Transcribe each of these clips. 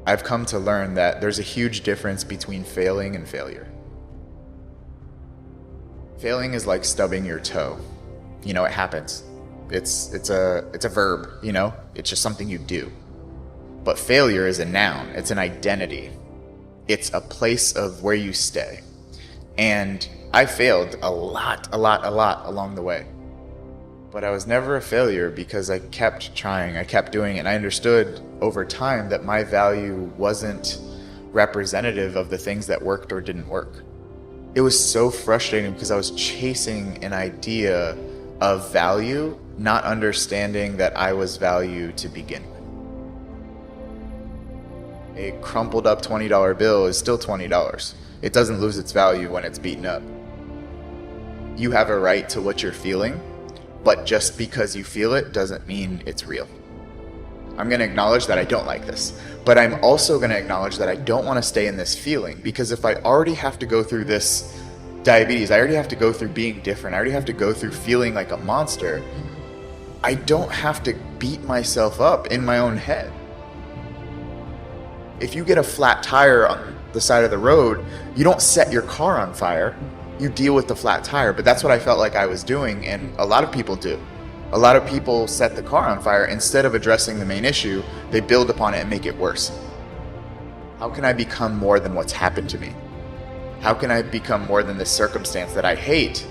I've come to learn that there's a huge difference between failing and failure. Failing is like stubbing your toe. It happens. It's a verb, It's just something you do. But failure is a noun. It's an identity. It's a place of where you stay. And I failed a lot along the way. But I was never a failure because I kept trying, I kept doing it, and I understood over time that my value wasn't representative of the things that worked or didn't work. It was so frustrating because I was chasing an idea of value, not understanding that I was value to begin with. A crumpled up $20 bill is still $20. It doesn't lose its value when it's beaten up. You have a right to what you're feeling, but just because you feel it doesn't mean it's real. I'm going to acknowledge that I don't like this, but I'm also going to acknowledge that I don't want to stay in this feeling, because if I already have to go through this diabetes, I already have to go through being different, I already have to go through feeling like a monster, I don't have to beat myself up in my own head. If you get a flat tire on the side of the road, you don't set your car on fire, you deal with the flat tire. But that's what I felt like I was doing, and a lot of people do. A lot of people set the car on fire. Instead of addressing the main issue, they build upon it and make it worse. How can I become more than what's happened to me? How can I become more than this circumstance that I hate?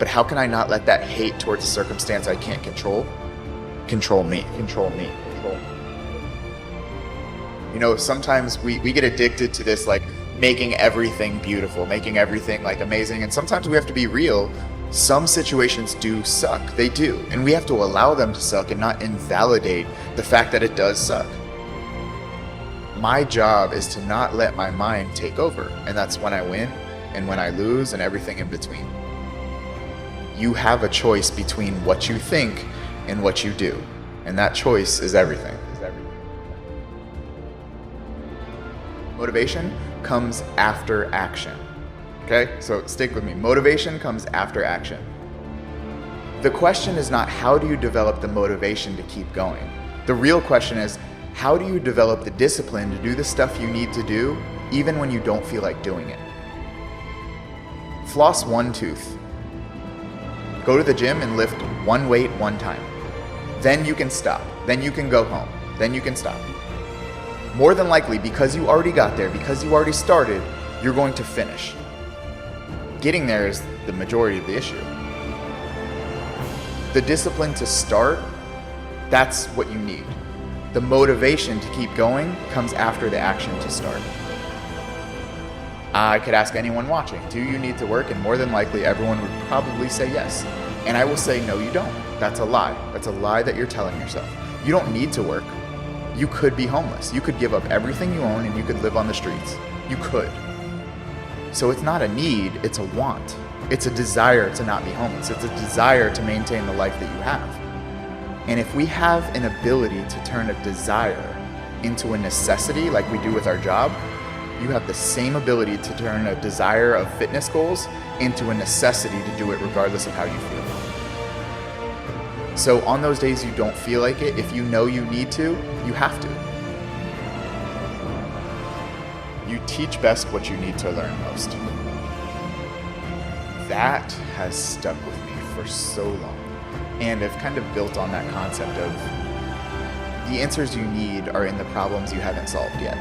But how can I not let that hate towards a circumstance I can't control me? Sometimes we get addicted to this, like, making everything beautiful, making everything like amazing. And sometimes we have to be real. Some situations do suck. They do. And we have to allow them to suck and not invalidate the fact that it does suck. My job is to not let my mind take over. And that's when I win and when I lose and everything in between. You have a choice between what you think and what you do. And that choice is everything. Motivation comes after action. Okay, so stick with me. Motivation comes after action. The question is not how do you develop the motivation to keep going. The real question is, how do you develop the discipline to do the stuff you need to do even when you don't feel like doing it? Floss one tooth. Go to the gym and lift one weight one time. Then you can stop. Then you can go home. Then you can stop. More than likely, because you already got there, because you already started, you're going to finish. Getting there is the majority of the issue. The discipline to start, that's what you need. The motivation to keep going comes after the action to start. I could ask anyone watching, do you need to work? And more than likely, everyone would probably say yes. And I will say, no, you don't. That's a lie. That's a lie that you're telling yourself. You don't need to work. You could be homeless. You could give up everything you own and you could live on the streets. You could. So it's not a need, it's a want. It's a desire to not be homeless. It's a desire to maintain the life that you have. And if we have an ability to turn a desire into a necessity like we do with our job, you have the same ability to turn a desire of fitness goals into a necessity to do it regardless of how you feel. So on those days you don't feel like it, if you know you need to, you have to. You teach best what you need to learn most. That has stuck with me for so long. And I've kind of built on that concept of the answers you need are in the problems you haven't solved yet.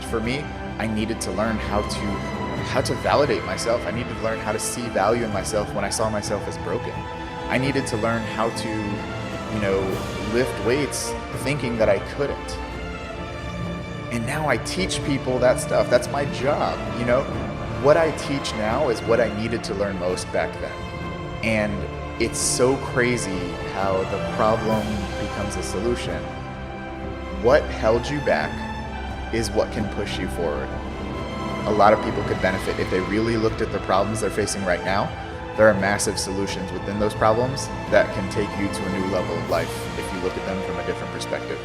For me, I needed to learn how to validate myself. I needed to learn how to see value in myself when I saw myself as broken. I needed to learn how to, lift weights thinking that I couldn't. And now I teach people that stuff. That's my job, What I teach now is what I needed to learn most back then. And it's so crazy how the problem becomes a solution. What held you back is what can push you forward. A lot of people could benefit if they really looked at the problems they're facing right now. There are massive solutions within those problems that can take you to a new level of life if you look at them from a different perspective.